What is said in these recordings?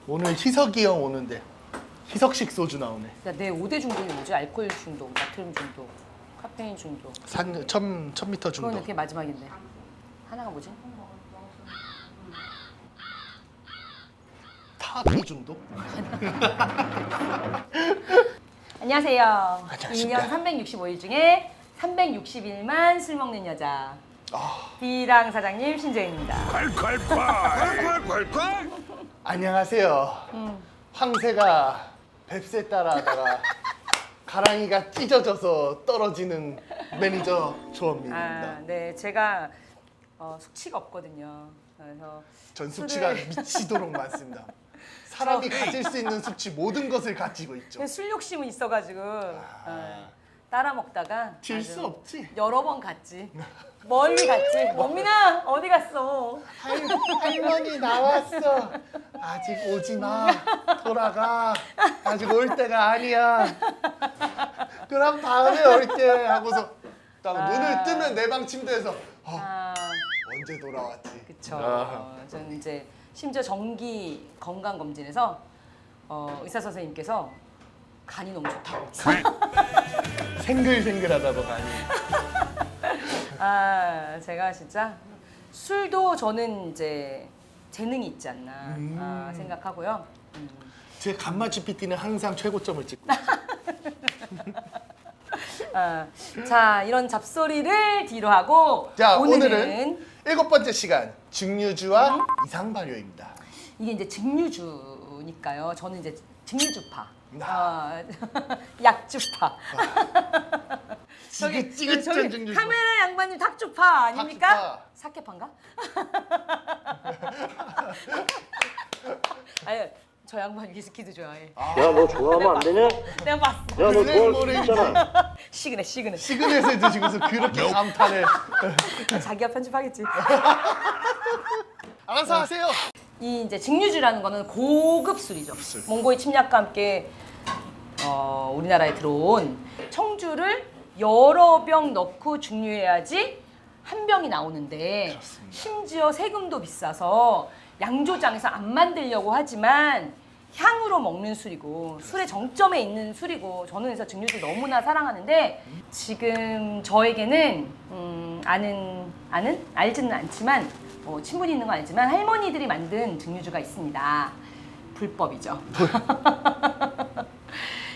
오늘 희석이 형 오는데 희석식 소주 나오네. 야, 내 5대 중독이 뭐지? 알코올 중독, 나트륨 중독, 카페인 중독. 1000m 그거는 중독. 그게 마지막인데. 하나가 뭐지? 타피 중독? 안녕하세요. 안녕하십니까. 1년 365일 중에 360일만 술 먹는 여자. 아, 비랑 사장님 신재은입니다. 콸콸콸! 안녕하세요. 황새가 뱁새 따라하다가 가랑이가 찢어져서 떨어지는 매니저 조원민입니다. 네, 제가 숙취가 없거든요. 그래서 전 숙취가 술을- 미치도록 많습니다. 사람이 가질 수 있는 숙취 모든 것을 가지고 있죠. 근데 술 욕심은 있어가지고 따라 먹다가 질 아주 수 없지. 여러 번 갔지. 멀리 갔지. 원민아 어디 갔어? 할머니 나왔어. 아직 오지 마. 돌아가. 아직 올 때가 아니야. 그럼 다음에 올게 하고서 딱 눈을 뜨면 내 방 침대에서 언제 돌아왔지? 그쵸. 저는 이제 심지어 정기 건강 검진에서 의사 선생님께서 간이 너무 좋다고. 생글생글하다고 가니. 제가 진짜 술도 저는 이제 재능이 있지 않나 생각하고요. 제 간맛 PT는 항상 최고점을 찍고 있어요. 자, 이런 잡소리를 뒤로 하고 자, 오늘은 7번째 시간 증류주와 이상 발효입니다. 이게 이제 증류주니까요. 저는 이제 증류주파, 약주파. 지긋지긋한 증류주. 카메라 양반님 닭주파 아닙니까? 닭주파. 사케파인가? 아유, 저 양반 위스키도 좋아해. 야, 너 좋아하면 안 되냐? 내가 봤어. 야, 너 좋아할 수 있잖아. 시그널. 시그넷을 드시고서 그렇게 감탄을. 자기가 편집하겠지. 알아서 하세요. 이 이제 증류주라는 거는 고급 술이죠. 몽고의 침략과 함께 우리나라에 들어온 청주를 여러 병 넣고 증류해야지 한 병이 나오는데 그렇습니다. 심지어 세금도 비싸서 양조장에서 안 만들려고 하지만 향으로 먹는 술이고 술의 정점에 있는 술이고 저는 그래서 증류주 너무나 사랑하는데 지금 저에게는 알지는 않지만 친분이 있는 건 알지만 할머니들이 만든 증류주가 있습니다. 불법이죠.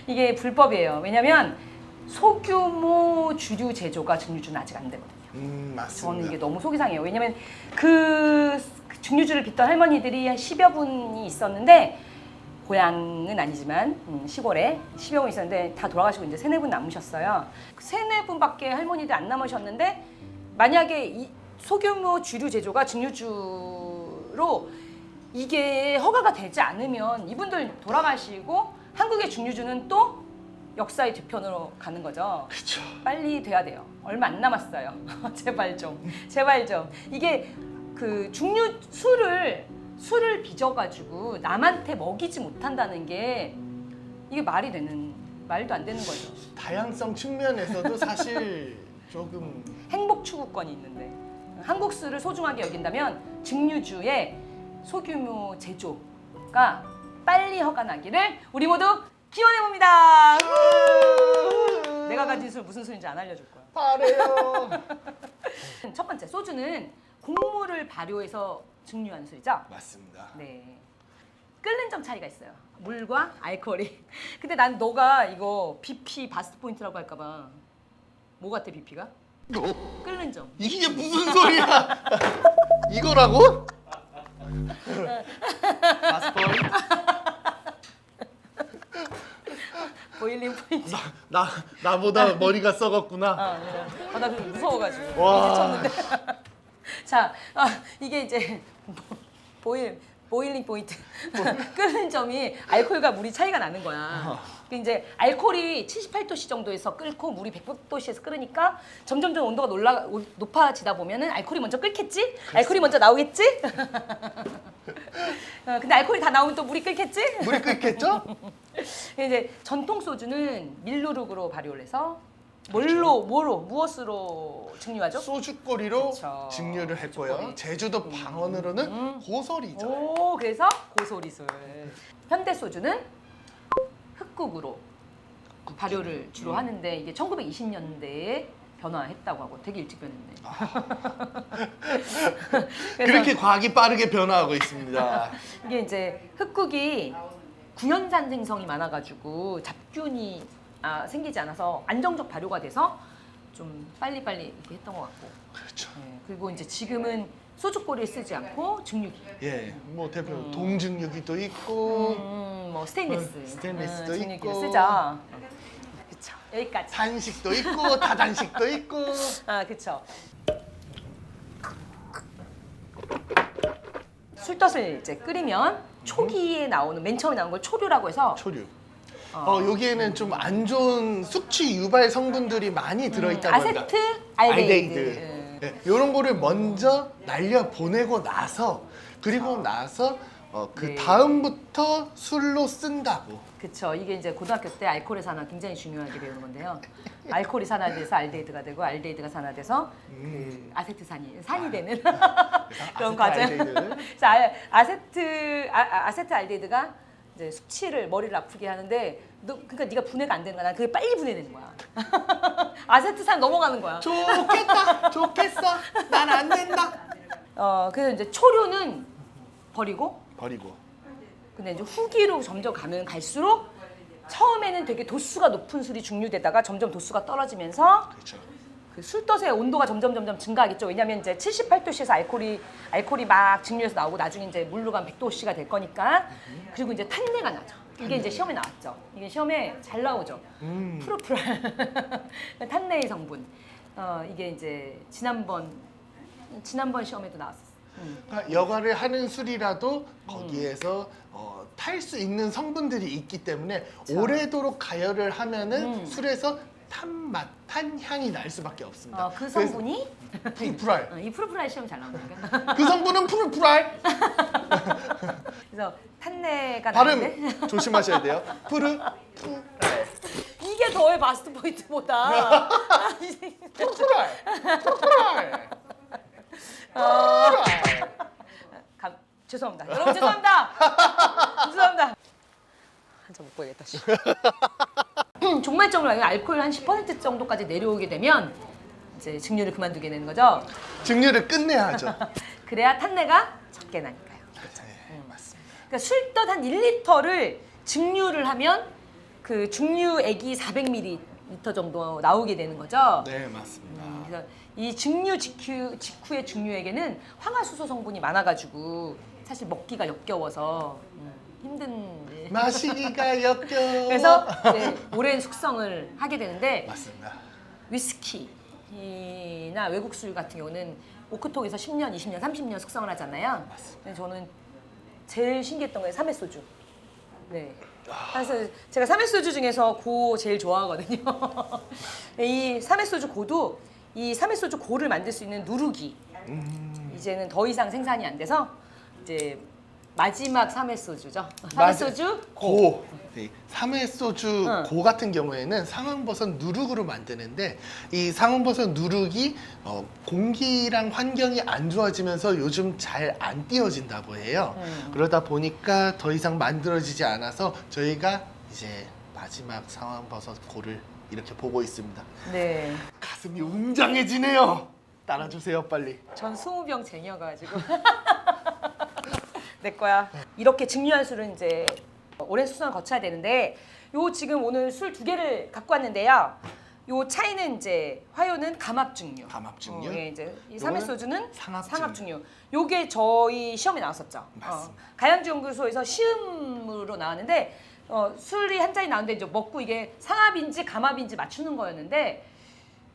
이게 불법이에요. 왜냐면 소규모 주류 제조가 증류주는 아직 안 되거든요. 맞습니다. 저는 이게 너무 속이 상해요. 왜냐면 그 증류주를 빚던 할머니들이 한 10여 분이 있었는데 고향은 아니지만 시골에 10여 분 있었는데 다 돌아가시고 이제 3, 4분 남으셨어요. 그 3, 4분밖에 할머니들 안 남으셨는데 만약에 이 소규모 주류 제조가 증류주로 이게 허가가 되지 않으면 이분들 돌아가시고 한국의 증류주는 또 역사의 뒤편으로 가는 거죠. 그렇죠. 빨리 돼야 돼요. 얼마 안 남았어요. 제발 좀. 이게 그 술을 빚어가지고 남한테 먹이지 못한다는 게 이게 말도 안 되는 거죠. 다양성 측면에서도 사실 조금 행복 추구권이 있는데 한국 술을 소중하게 여긴다면 증류주의 소규모 제조가 빨리 허가 나기를 우리 모두 기원해 봅니다. 내가 가진 술 무슨 술인지 안 알려줄 거야. 바래요. 첫 번째 소주는 곡물을 발효해서 증류한 술이죠. 맞습니다. 네. 끓는 점 차이가 있어요. 물과 알코올이. 근데 난 너가 이거 BP 바스트 포인트라고 할까봐. 뭐 같아 BP가? 끓는 점. 이게 무슨 소리야? 이거라고? 마스터. 보일링 포인트. 나보다 머리가 썩었구나. 나 그거 무서워가지고. 와. 이제 쳤는데. 자, 이게 이제 보일링 포인트. 끓는 점이 알코올과 물이 차이가 나는 거야. 이제 알코올이 78도씨 정도에서 끓고 물이 100도씨에서 끓으니까 점점 온도가 높아지다 보면은 알코올이 먼저 끓겠지? 그렇습니다. 알코올이 먼저 나오겠지? 근데 알코올이 다 나오면 또 물이 끓겠지? 물이 끓겠죠? 이제 전통 소주는 밀누룩으로 발효를 해서 무엇으로 증류하죠? 소주꼬리로 그쵸. 증류를 했고요. 소주꼬리. 제주도 방언으로는 고소리죠. 오, 그래서 고소리술. 현대 소주는 흑국으로 발효를 주로 하는데 이게 1920년대에 변화했다고 하고 되게 일찍 변했네. 그래서 그렇게 과학이 빠르게 변화하고 있습니다. 이게 이제 흑국이 구연산 생성이 많아가지고 잡균이 생기지 않아서 안정적 발효가 돼서 좀 빨리빨리 이렇게 했던 것 같고. 그렇죠. 네, 그리고 이제 지금은 소주꼬리를 쓰지 않고 증류기. 예, 뭐 대표 동증유기도 있고 뭐 스테인리스. 스테인리스도 증류기를 있고. 쓰죠. 그렇죠. 여기까지. 단식도 있고 다단식도 있고. 그렇죠. 술덫을 이제 끓이면 초기에 나오는 맨 처음에 나오는 걸 초류라고 해서 초류. 여기에는 좀 안 좋은 숙취 유발 성분들이 많이 들어있다고 합니다. 아세트 알데히드. 이런 거를 먼저 날려 보내고 나서 그리고 나서 그 네. 다음부터 술로 쓴다고. 그렇죠. 이게 이제 고등학교 때 알코올의 산화 굉장히 중요하게 배우는 건데요. 알코올이 산화돼서 알데히드가 되고 알데히드가 산화돼서 그 산이 되는 그런 과정. 알데히드를. 그래서 아세트 알데히드가 이제 숙취를 머리를 아프게 하는데 그러니까 네가 분해가 안 되는 거야. 난 그게 빨리 분해되는 거야. 아세트산 넘어가는 거야. 좋겠어. 난 안 된다. 그래서 이제 초류는 버리고 버리고. 근데 이제 후기로 점점 가면 갈수록 처음에는 되게 도수가 높은 술이 증류되다가 점점 도수가 떨어지면서 그렇죠. 그 술덫의 온도가 점점 증가하겠죠. 왜냐하면 이제 78도씨에서 알코올이 막 증류해서 나오고 나중에 이제 물로 가면 100도씨가 될 거니까. 그리고 이제 탄내가 나죠. 이게 이제 시험에 나왔죠. 이게 시험에 잘 나오죠. 푸르푸랄 탄내의 성분. 이게 이제 지난번 시험에도 나왔었어. 그러니까 여과를 하는 술이라도 거기에서 탈 수 있는 성분들이 있기 때문에 오래도록 가열을 하면은 술에서 탄맛, 탄향이 날 수밖에 없습니다. 그 성분이 푸르푸랄. 이 푸르푸랄 시험 잘 나오니까. 그 성분은 푸르푸랄. 그래서 탄내가 발음 나는데 조심하셔야 돼요. 푸르푸랄. 이게 더해 바스트 포인트보다. 푸르푸랄. 푸르푸랄. 죄송합니다. 여러분 죄송합니다. 죄송합니다. 한참 못 보겠다. 종말적으로 알코올 한 10% 정도까지 내려오게 되면 이제 증류를 그만두게 되는 거죠. 증류를 끝내야 하죠. 그래야 탄내가 적게 나니까요. 네, 맞습니다. 그러니까 술떡 한 1리터를 증류를 하면 그 증류액이 400ml 정도 나오게 되는 거죠. 네, 맞습니다. 그래서 이 증류 직후의 증류액에는 황화수소 성분이 많아가지고 사실 먹기가 역겨워서 힘든. 마시기가 역겨워. 그래서 이제 오랜 숙성을 하게 되는데 맞습니다. 위스키나 외국 술 같은 경우는 오크통에서 10년, 20년, 30년 숙성을 하잖아요. 근데 저는 제일 신기했던 게 삼해소주. 네. 그래서 제가 삼해소주 중에서 고 제일 좋아하거든요. 이 삼해소주 고도 이 삼해소주 고를 만들 수 있는 누룩이 이제는 더 이상 생산이 안 돼서 이제 마지막 삼해소주죠. 삼해소주 고. 네, 삼해소주 응. 고 같은 경우에는 상황버섯 누룩으로 만드는데 이 상황버섯 누룩이 공기랑 환경이 안 좋아지면서 요즘 잘 안 띄어진다고 해요. 그러다 보니까 더 이상 만들어지지 않아서 저희가 이제 마지막 상황버섯 고를 이렇게 보고 있습니다. 네. 가슴이 웅장해지네요. 따라주세요 빨리. 전 20병 쟁여가지고 내 거야. 이렇게 증류한 술은 이제 오랜 숙성을 거쳐야 되는데 요 지금 오늘 술 2개를 갖고 왔는데요. 요 차이는 이제 화요는 감압증류. 감압증류. 예, 이제 이 요거는 삼해소주는 상압증류. 상압증류. 요게 저희 시험에 나왔었죠. 맞습니다. 가양주 연구소에서 시음으로 나왔는데 술이 한 잔이 나왔는데 이제 먹고 이게 상압인지 감압인지 맞추는 거였는데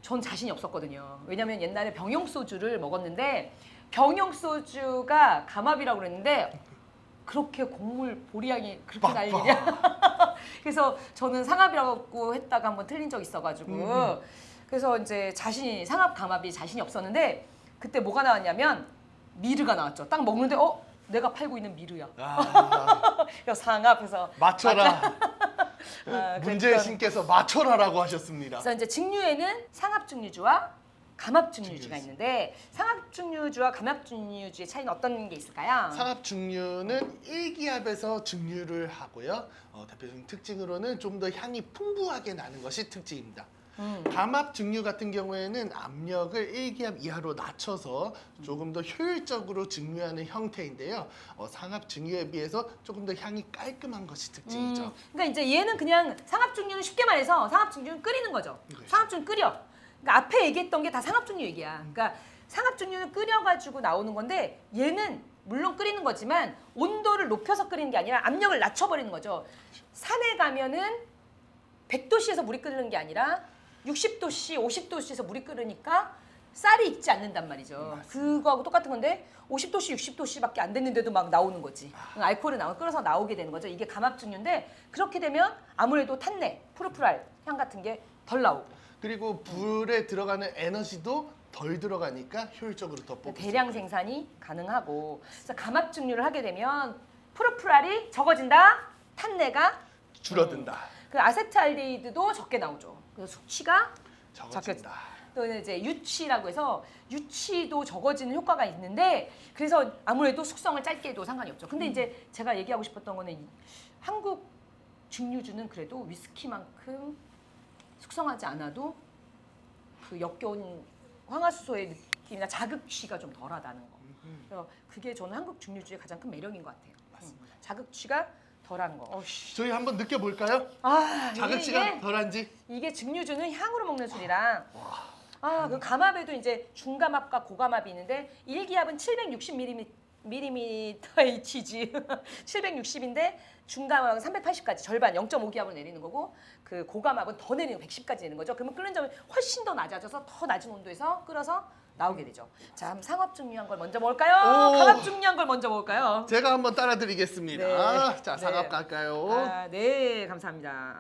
전 자신이 없었거든요. 왜냐면 옛날에 병영소주를 먹었는데 병영소주가 감압이라고 그랬는데 그렇게 곡물 보리향이 그렇게 날 일이야. 그래서 저는 상압이라고 했다가 한번 틀린 적이 있어가지고 그래서 이제 상압 감압이 자신이 없었는데 그때 뭐가 나왔냐면 미르가 나왔죠. 딱 먹는데 내가 팔고 있는 미르야. 아, 그래서 상압 해서 맞춰라. 문재인 씨께서 맞춰라라고 하셨습니다. 그래서 이제 증류에는 상합증류주와 감합증류주가 있는데 상합증류주와 감합증류주의 차이는 어떤 게 있을까요? 상합증류는 1기압에서 증류를 하고요. 대표적인 특징으로는 좀 더 향이 풍부하게 나는 것이 특징입니다. 감압증류 같은 경우에는 압력을 1기압 이하로 낮춰서 조금 더 효율적으로 증류하는 형태인데요. 상압증류에 비해서 조금 더 향이 깔끔한 것이 특징이죠. 그러니까 이제 얘는 그냥 상합증류는 쉽게 말해서 상합증류는 끓이는 거죠. 그렇죠. 상합증 끓여. 그러니까 앞에 얘기했던 게 다 상합증류 얘기야. 그러니까 상합증류는 끓여가지고 나오는 건데 얘는 물론 끓이는 거지만 온도를 높여서 끓이는 게 아니라 압력을 낮춰버리는 거죠. 산에 가면은 100도씨에서 물이 끓는 게 아니라 60도씨, 50도씨에서 물이 끓으니까 쌀이 익지 않는단 말이죠. 그거하고 똑같은 건데 50도씨, 60도씨밖에 안 됐는데도 막 나오는 거지. 알코올이 끓어서 나오게 되는 거죠. 이게 감압증류인데 그렇게 되면 아무래도 탄내, 푸르푸랄 향 같은 게 덜 나오고 그리고 불에 들어가는 에너지도 덜 들어가니까 효율적으로 더 뽑을 수 대량 생산이 가능하고 그래서 감압증류를 하게 되면 푸르푸랄이 적어진다, 탄내가 줄어든다. 그 아세트알데히드도 적게 나오죠. 그래서 숙취가 적어진다. 또는 이제 유취라고 해서 유취도 적어지는 효과가 있는데 그래서 아무래도 숙성을 짧게 해도 상관이 없죠. 근데 이제 제가 얘기하고 싶었던 거는 한국 증류주는 그래도 위스키만큼 숙성하지 않아도 그 역겨운 황화수소의 느낌이나 자극취가 좀 덜하다는 거. 그래서 그게 저는 한국 증류주의 가장 큰 매력인 것 같아요. 맞습니다. 자극취가 덜한 거. 저희 한번 느껴볼까요? 자극치가 이게 덜한지? 이게 증류주는 향으로 먹는 술이랑 그 감압에도 이제 중감압과 고감압이 있는데 1기압은 760ml HG 760인데 중감압은 380까지 절반 0.5기압을 내리는 거고 그 고감압은 더 내리는 110까지 내리는 거죠. 그러면 끓는 점이 훨씬 더 낮아져서 더 낮은 온도에서 끓어서 나오게 되죠. 자, 그럼 상압증류한 걸 먼저 먹을까요? 오. 감압증류한 걸 먼저 먹을까요? 제가 한번 따라드리겠습니다. 네. 자, 네. 상압 갈까요? 네, 감사합니다.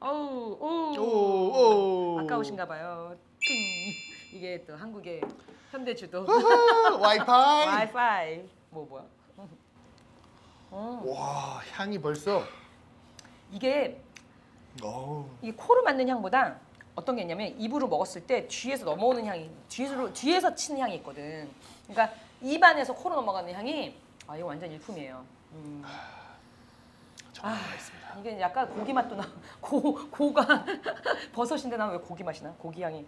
어우, 오. 아까우신가 봐요. 띵. 이게 또 한국의 현대주도 와이파이. 와이파이. 뭐야? 와, 향이 벌써. 이게 어우. 이 코로 맡는 향보다 어떤 게 있냐면 입으로 먹었을 때 뒤에서 넘어오는 향이 뒤에서 치는 향이 있거든. 그러니까 입안에서 코로 넘어가는 향이 이거 완전 일품이에요. 정말 맛있습니다. 이게 약간 고기 맛도 나. 고가 버섯인데 나는 왜 고기 맛이 나? 고기 향이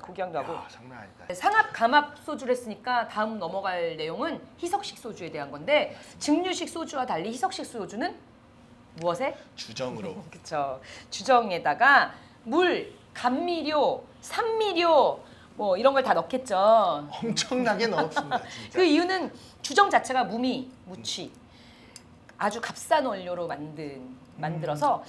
고기 향도 하고. 장난 아니다. 상압 감압 소주를 했으니까 다음 넘어갈 내용은 희석식 소주에 대한 건데 증류식 소주와 달리 희석식 소주는 무엇에? 주정으로. 그렇죠. 주정에다가 물, 감미료, 산미료 뭐 이런 걸 다 넣겠죠. 엄청나게 넣었습니다, 진짜. 그 이유는 주정 자체가 무취 아주 값싼 원료로 만들어서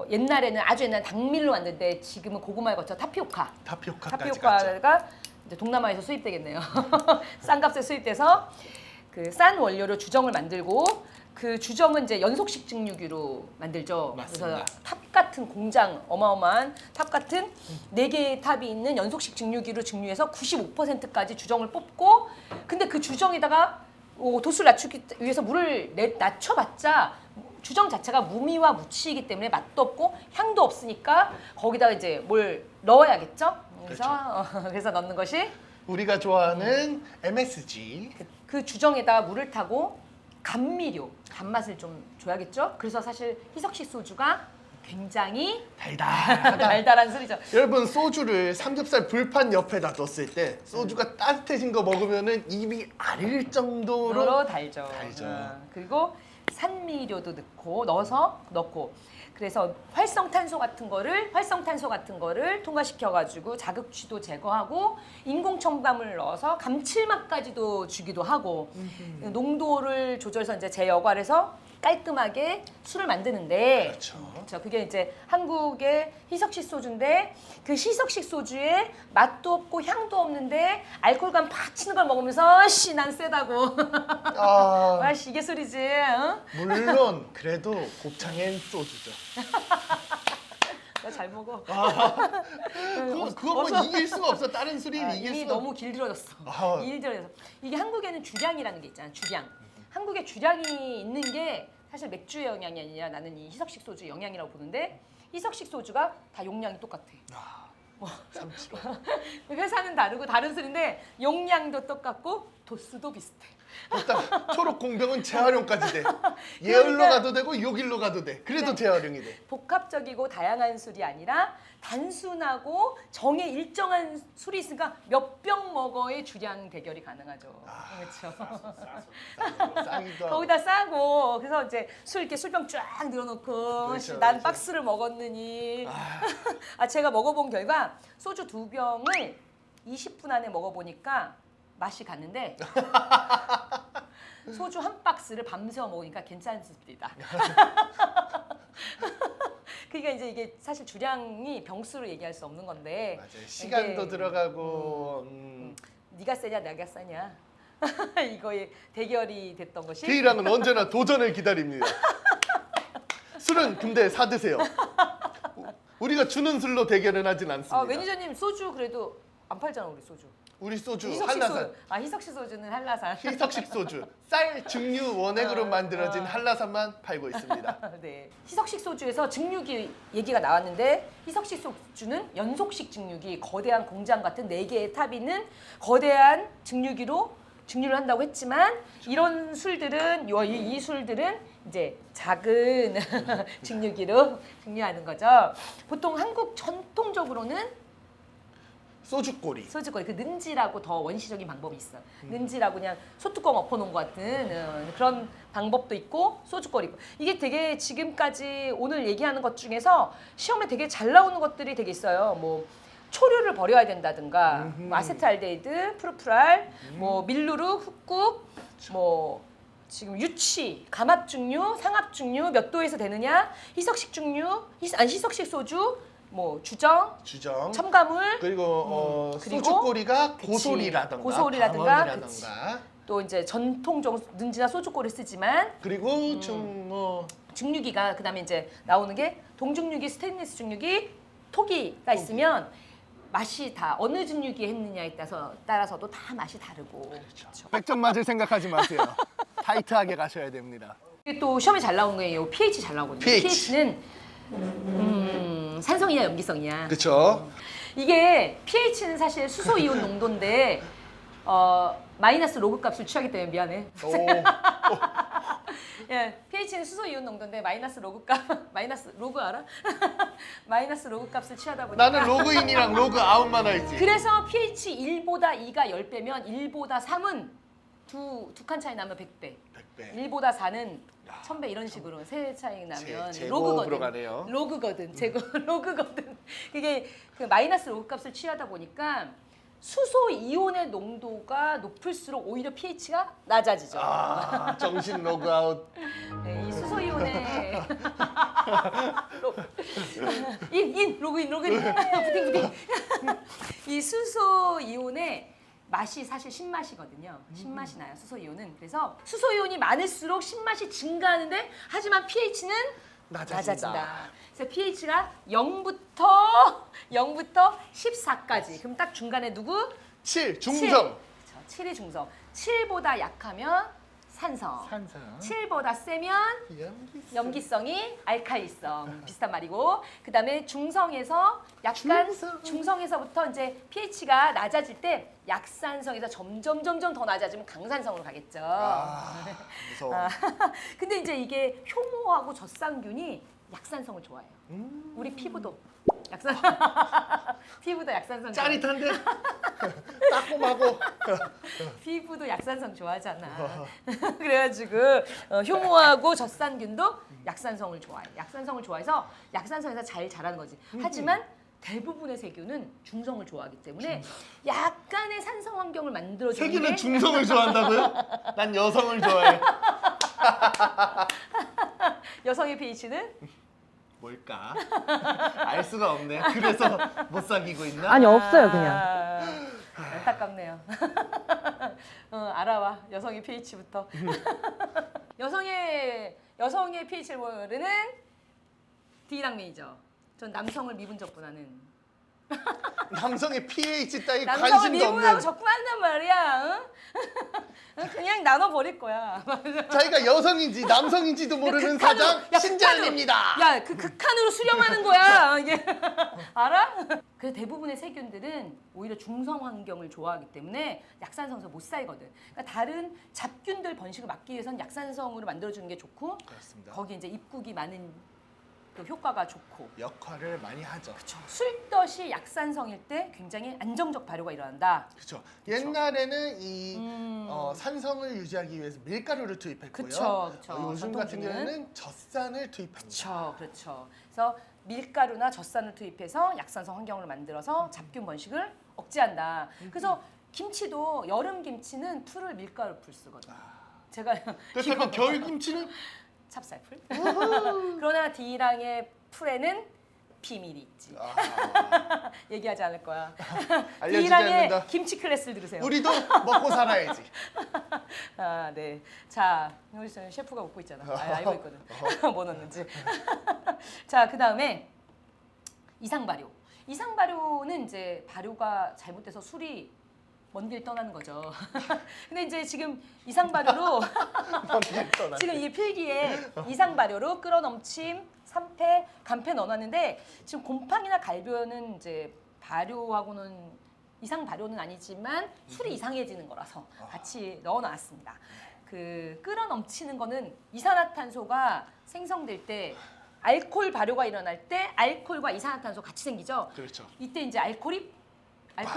옛날에는 아주 옛날 당밀로 만드는데 지금은 고구마에 거쳐 타피오카까지 갔죠. 타피오카가 이제 동남아에서 수입되겠네요. 싼 값에 수입돼서 그 싼 원료로 주정을 만들고 그 주정은 이제 연속식 증류기로 만들죠. 맞습니다. 그래서 탑 같은 공장 어마어마한 탑 같은 4개의 탑이 있는 연속식 증류기로 증류해서 95%까지 주정을 뽑고 근데 그 주정에다가 도수를 낮추기 위해서 물을 낮춰봤자 주정 자체가 무미와 무취이기 때문에 맛도 없고 향도 없으니까 거기다가 이제 뭘 넣어야겠죠. 그래서 넣는 것이 우리가 좋아하는 MSG. 그 주정에다가 물을 타고 감미료, 단맛을 좀 줘야겠죠. 그래서 사실 희석식 소주가 굉장히 달달하다. 달달한 술이죠. 여러분 소주를 삼겹살 불판 옆에다 뒀을 때 소주가 따뜻해진 거 먹으면은 입이 아릴 정도로 달죠. 달죠. 그리고 산미료도 넣고 그래서 활성탄소 같은 거를 통과시켜가지고 자극취도 제거하고 인공 첨가물을 넣어서 감칠맛까지도 주기도 하고 농도를 조절해서 이제 제 역할에서 깔끔하게 술을 만드는데 그렇죠. 그게 이제 한국의 희석식 소주인데 그 희석식 소주에 맛도 없고 향도 없는데 알코올감 팍 치는 걸 먹으면서 난 세다고 이게 술이지. 응? 물론 그래도 곱창엔 소주죠. 나 잘 먹어. 그거 뭐 이길 수가 없어. 다른 술이 이길 이미 수가 너무 길들여졌어. 아. 길들여졌어. 이게 한국에는 주량이라는 게 있잖아. 주량. 한국에 주량이 있는 게 사실 맥주의 영향이 아니라 나는 이 희석식 소주 영향이라고 보는데 희석식 소주가 다 용량이 똑같아. 뭐 3kg. 회사는 다르고 다른 술인데 용량도 똑같고 도수도 비슷해. 일단 초록 공병은 재활용까지 돼. 예열로 가도 되고 요길로 가도 돼. 그래도 재활용이 돼. 복합적이고 다양한 술이 아니라 단순하고 정해 일정한 술이 있으니까 몇 병 먹어의 주량 대결이 가능하죠. 그렇죠. 쌍이도 하고. 거기다 싸고 그래서 이제 술 이렇게 술병 쫙 늘어놓고 그렇죠, 난 그렇죠. 박스를 먹었느니 제가 먹어본 결과 소주 2병을 20분 안에 먹어보니까 맛이 갔는데 소주 한 박스를 밤새워 먹으니까 괜찮습니다. 그러니까 이제 이게 사실 주량이 병수로 얘기할 수 없는 건데 맞아요. 시간도 이게, 들어가고 네가 세냐 내가 세냐 이거의 대결이 됐던 것이 K랑은 언제나 도전을 기다립니다. 술은 근데 사드세요. 우리가 주는 술로 대결은 하진 않습니다. 매니저님 소주 그래도 안 팔잖아 우리 소주. 우리 소주 희석식 한라산. 희석식 소주는 한라산. 희석식 소주. 쌀 증류 원액으로 만들어진 어. 한라산만 팔고 있습니다. 네. 희석식 소주에서 증류기 얘기가 나왔는데 희석식 소주는 연속식 증류기, 거대한 공장 같은 4개의 탑 있는 거대한 증류기로 증류를 한다고 했지만 이런 술들은 이 술들은 이제 작은 증류기로 증류하는 거죠. 보통 한국 전통적으로는 소주꼬리. 소주꼬리 그 능지라고 더 원시적인 방법이 있어. 능지라고 그냥 소뚜껑 엎어놓은 것 같은 그런 방법도 있고 소주꼬리 있고. 이게 되게 지금까지 오늘 얘기하는 것 중에서 시험에 되게 잘 나오는 것들이 되게 있어요. 뭐 초류를 버려야 된다든가 뭐 아세트알데히드, 프루프랄, 뭐 밀루르, 훅국, 뭐 지금 유치, 감압증류, 상압증류 몇 도에서 되느냐, 희석식 증류, 희석식 소주, 뭐 주정, 첨가물, 그리고 그리고 소주꼬리가 그치. 고소리라던가 고소리라든가, 방언이라던가 또 이제 전통적 능지나 소주꼬리 쓰지만 그리고 좀뭐 증류기가 그다음에 이제 나오는 게 동증류기, 스테인리스 증류기, 토기가 있으면 맛이 다 어느 증류기에 했느냐에 따라서도 다 맛이 다르고. 그렇죠. 100점 맞을 생각하지 마세요. 타이트하게 가셔야 됩니다. 이게 또 시험에 잘 나온 거예요. pH 잘 나오거든요. pH. pH는 산성이냐 염기성이냐. 그렇죠. 이게 pH는 사실 수소 이온 농도인데 마이너스 로그 값을 취하기 때문에 미안해. 예, pH는 수소 이온 농도인데 마이너스 로그 값 마이너스 로그 알아? 마이너스 로그 값을 취하다 보니까 나는 로그인이랑 로그아웃만 알지. 그래서 pH 1보다 2가 10배면 1보다 3은 두 칸 차이 나면 100배. 100배. 1보다 4는 1000배 이런 식으로 세 차이 나면 제곱으로 가네요. 로그거든. 로그거든. 그게 그 마이너스 로그 값을 취하다 보니까 수소 이온의 농도가 높을수록 오히려 pH가 낮아지죠. 정신 로그아웃. 네, 이 수소 이온의 로그인 부딩 이 수소 이온의 맛이 사실 신맛이거든요. 신맛이 나요. 수소 이온은. 그래서 수소 이온이 많을수록 신맛이 증가하는데 하지만 pH는 낮아진다. 그래서 pH가 0부터 14까지. 그럼 딱 중간에 누구? 7 중성. 7이 중성. 7보다 약하면 산성. 7보다 세면 염기성이 알칼리성. 비슷한 말이고. 그다음에 중성에서 약간 중성에서부터 이제 pH가 낮아질 때 약산성에서 점점 더 낮아지면 강산성으로 가겠죠. 무서워. 근데 이제 이게 효모하고 젖산균이 약산성을 좋아해요. 우리 피부도 피부도 약산성 짜릿한데? 따끔하고. 피부도 약산성 좋아하잖아. 그래가지고 효모하고 젖산균도 약산성을 좋아해. 약산성을 좋아해서 약산성에서 잘 자라는 거지. 하지만 대부분의 세균은 중성을 좋아하기 때문에 약간의 산성 환경을 만들어주는 세균은 게 중성을 좋아한다고요? 난 여성을 좋아해. 여성의 pH는 뭘까? 알 수가 없네. 그래서 못 사귀고 있나? 아니 없어요 그냥. 안타깝네요. 알아와 여성의 pH부터. 여성의 pH를 모르는 D랑 매니저. 전 남성을 미분적분하는 남성의 pH 따위 남성을 관심도 미분하고 없는 적분한단 말이야. 응? 그냥 나눠버릴 거야. 자기가 여성인지 남성인지도 모르는 사장 신자연입니다. 야, 그 극한으로 수렴하는 거야. 이게 알아? 그래서 대부분의 세균들은 오히려 중성 환경을 좋아하기 때문에 약산성에서 못 살거든. 그러니까 다른 잡균들 번식을 막기 위해서는 약산성으로 만들어주는 게 좋고, 그렇습니다. 거기 이제 입국이 많은 또 효과가 좋고. 역할을 많이 하죠. 술덫이 약산성일 때 굉장히 안정적 발효가 일어난다. 그렇죠. 옛날에는 이 산성을 유지하기 위해서 밀가루를 투입했고요. 그쵸. 요즘 같은 전통주는. 경우는 젖산을 투입합니다. 그렇죠. 그래서 밀가루나 젖산을 투입해서 약산성 환경을 만들어서 잡균 번식을 억제한다. 그래서 김치도 여름 김치는 풀을 밀가루 풀 쓰거든요. 제가 그렇다면 겨울 김치는 찹쌀풀. 그러나 D랑의 풀에는 비밀이 있지. 얘기하지 않을 거야. 알려주지 D랑의 않는다. 김치 클래스를 들으세요. 우리도 먹고 살아야지. 아, 네. 자, 우리 셰프가 웃고 있잖아. 알고 있거든. 뭐 넣는지. 자, 그 다음에 이상발효. 이상발효는 이제 발효가 잘못돼서 술이 먼 길 떠나는 거죠. 근데 이제 지금 이상발효로 지금 이 필기에 이상발효로 끌어넘침, 산패, 간패 넣어놨는데 지금 곰팡이나 갈변은 이제 발효하고는 이상 발효는 아니지만 술이 이상해지는 거라서 같이 넣어놨습니다. 그 끌어넘치는 거는 이산화탄소가 생성될 때 알코올 발효가 일어날 때 알코올과 이산화탄소 같이 생기죠. 그렇죠. 이때 이제 알코올이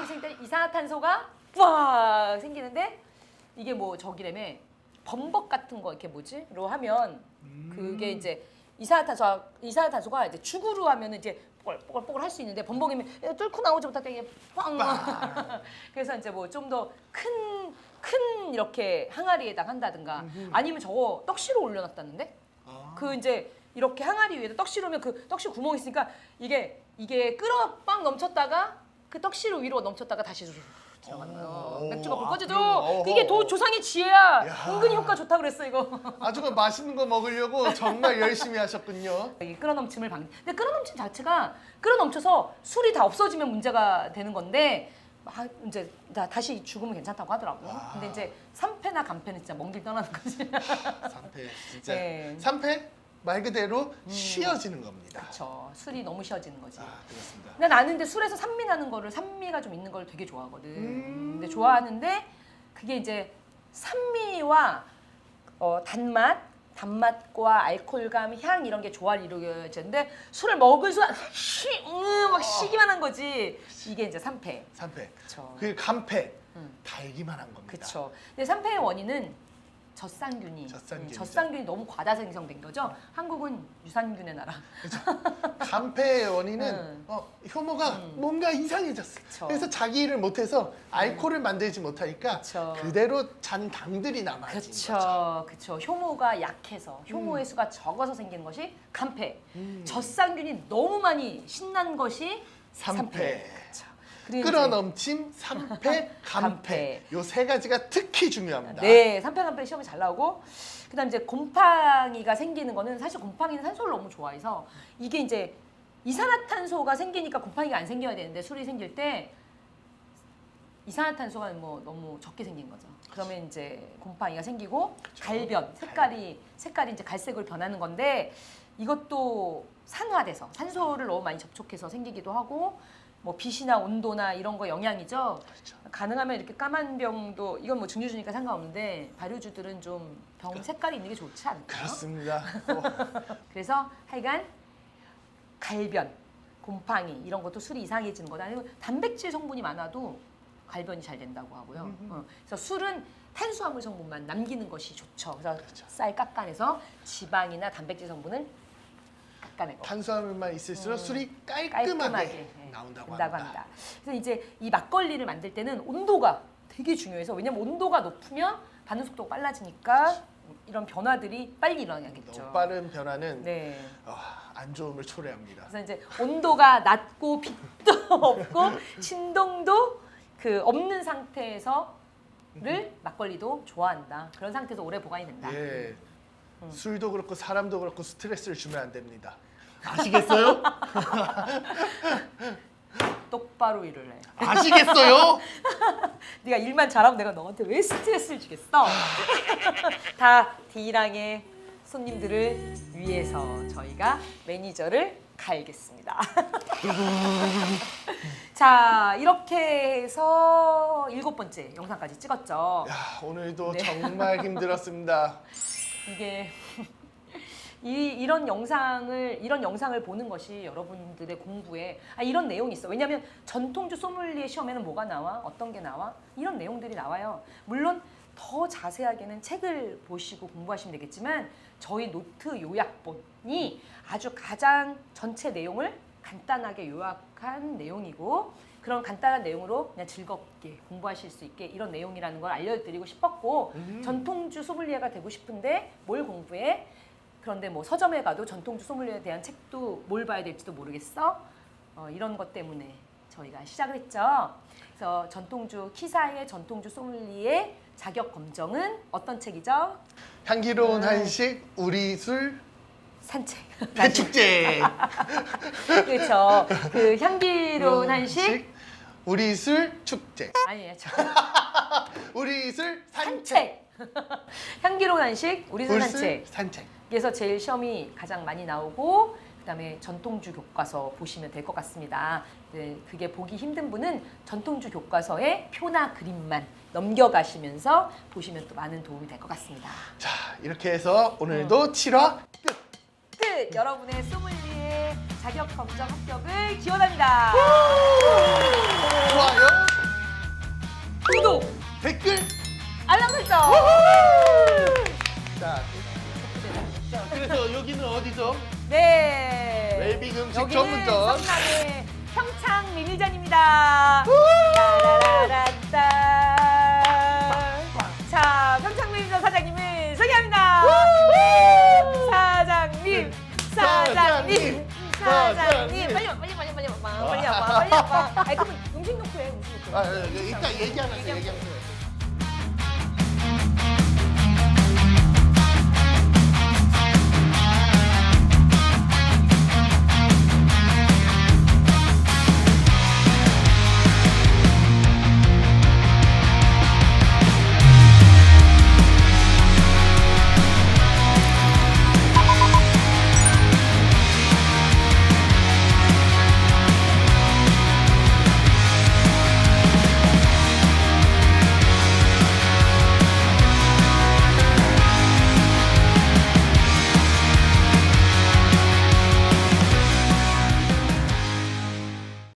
생길 때 이산화탄소가 와 생기는데 이게 뭐 저기라며 범벅 같은 거 이렇게 뭐지?로 하면 그게 이제 이산화탄소가 이제 죽으로 하면은 이제 뽀글뽀글 할 수 있는데 범벅이면 뚫고 나오지 못할 때 이게 뻥. 그래서 이제 뭐 좀 더 큰 이렇게 항아리에다 한다든가 아니면 저거 떡시로 올려놨다는데 그 이제 이렇게 항아리 위에다 떡시로 오면 그 떡시 구멍이 있으니까 이게 끌어 빵 넘쳤다가 그 떡시로 위로 넘쳤다가 다시 들어가는 거예요. 맥주가 불 꺼지죠. 이게 도 조상의 지혜야. 야. 은근히 효과 좋다 그랬어 이거. 아주 그 맛있는 거 먹으려고 정말 열심히 하셨군요. 이 끌어넘침을 근데 끌어넘침 자체가 끌어넘쳐서 술이 다 없어지면 문제가 되는 건데 이제 다시 죽으면 괜찮다고 하더라고. 근데 이제 산패나 간패는 진짜 먼 길 떠나는 거지. 산패 진짜. 네. 산패 말 그대로 쉬어지는 겁니다. 그렇죠. 술이 너무 쉬어지는 거지. 그렇습니다. 근데 나는 근데 술에서 산미 나는 거를 산미가 좀 있는 걸 되게 좋아하거든. 근데 좋아하는데 그게 이제 산미와 단맛과 알코올감, 향 이런 게 조화를 이루어지는데 술을 먹을 순간 막 쉬기만 한 거지. 이게 이제 산패. 산패. 그쵸. 그 간패. 달기만 한 겁니다. 그렇죠. 근데 산패의 원인은 젖산균이 젖산균이 너무 과다 생성된 거죠. 한국은 유산균의 나라. 간패의 원인은 효모가 뭔가 이상해졌어. 그쵸. 그래서 자기 일을 못해서 알코올을 만들지 못하니까 그쵸. 그대로 잔 당들이 남아진 거죠. 그렇죠. 효모가 약해서 효모의 수가 적어서 생기는 것이 간패. 젖산균이 너무 많이 신난 것이 산패. 그쵸. 그리고 끌어넘침, 산패, 간패. 간패. 요 세 가지가 특히 중요합니다. 네, 산패 간패 시험이 잘 나오고 그다음 이제 곰팡이가 생기는 거는 사실 곰팡이는 산소를 너무 좋아해서 이게 이제 이산화탄소가 생기니까 곰팡이가 안 생겨야 되는데 술이 생길 때 이산화탄소가 뭐 너무 적게 생긴 거죠. 그러면 이제 곰팡이가 생기고 갈변, 색깔이 이제 갈색으로 변하는 건데 이것도 산화돼서 산소를 너무 많이 접촉해서 생기기도 하고 뭐 빛이나 온도나 이런 거 영향이죠. 그렇죠. 가능하면 이렇게 까만 병도 이건 뭐 증류주니까 상관없는데 발효주들은 좀 병 색깔이 있는 게 좋지 않을까요? 그렇습니다. 그래서 하여간 갈변, 곰팡이 이런 것도 술이 이상해지는 거다. 아니면 단백질 성분이 많아도 갈변이 잘 된다고 하고요. 그래서 술은 탄수화물 성분만 남기는 것이 좋죠. 그래서 쌀 깎아내서 지방이나 단백질 성분을 깎아내고 탄수화물만 있을수록 술이 깔끔하게 깔끔하게 나온다고 합니다. 그래서 이제 이 막걸리를 만들 때는 온도가 되게 중요해서 왜냐면 온도가 높으면 반응 속도가 빨라지니까 이런 변화들이 빨리 일어나겠죠. 너무 빠른 변화는 네. 안 좋음을 초래합니다. 그래서 이제 온도가 낮고 빛도 없고 진동도 그 없는 상태에서를 막걸리도 좋아한다. 그런 상태에서 오래 보관이 된다. 예. 술도 그렇고 사람도 그렇고 스트레스를 주면 안 됩니다. 아시겠어요? 똑바로 일을 해. 아시겠어요? 네가 일만 잘하면 내가 너한테 왜 스트레스를 주겠어? 다 D랑의 손님들을 위해서 저희가 매니저를 갈겠습니다. 자, 이렇게 해서 7번째 영상까지 찍었죠. 야, 오늘도 네. 정말 힘들었습니다. 이게 이런 영상을 보는 것이 여러분들의 공부에 이런 내용이 있어. 왜냐하면 전통주 소믈리에 시험에는 뭐가 나와? 어떤 게 나와? 이런 내용들이 나와요. 물론 더 자세하게는 책을 보시고 공부하시면 되겠지만 저희 노트 요약본이 아주 가장 전체 내용을 간단하게 요약한 내용이고 그런 간단한 내용으로 그냥 즐겁게 공부하실 수 있게 이런 내용이라는 걸 알려드리고 싶었고 전통주 소믈리에가 되고 싶은데 뭘 공부해? 그런데 뭐 서점에 가도 전통주 소믈리에에 대한 책도 뭘 봐야 될지도 모르겠어? 이런 것 때문에 저희가 시작을 했죠. 그래서 전통주 키사의 전통주 소믈리에 자격 검정은 어떤 책이죠? 향기로운 한식, 우리 술, 산책. 배축제. 그렇죠. 그 향기로운 한식. 우리 술 축제. 아니에요. 우리 술 산책. 산책. 향기로운 한식, 우리 술 산책. 산책. 그래서 제일 시험이 가장 많이 나오고 그다음에 전통주 교과서 보시면 될 것 같습니다. 네, 그게 보기 힘든 분은 전통주 교과서의 표나 그림만 넘겨가시면서 보시면 또 많은 도움이 될 것 같습니다. 자, 이렇게 해서 오늘도 7화 끝. 끝! 여러분의 소믈리에 자격 검정 합격을 기원합니다. 좋아요, 구독, 댓글. 알람 설정. 자, 그래서 여기는 어디죠? 네. 웰빙 음식 여기는 전문점. 성남의 평창 밀리전입니다. 따라라란따. 자, 평창 밀리전 사장님을 소개합니다. 사장님, 사장님, 사장님. 빨리 와, 빨리 와. 아니 그러면 음식 놓고 해, 음식 놓고. 이따 얘기하면서.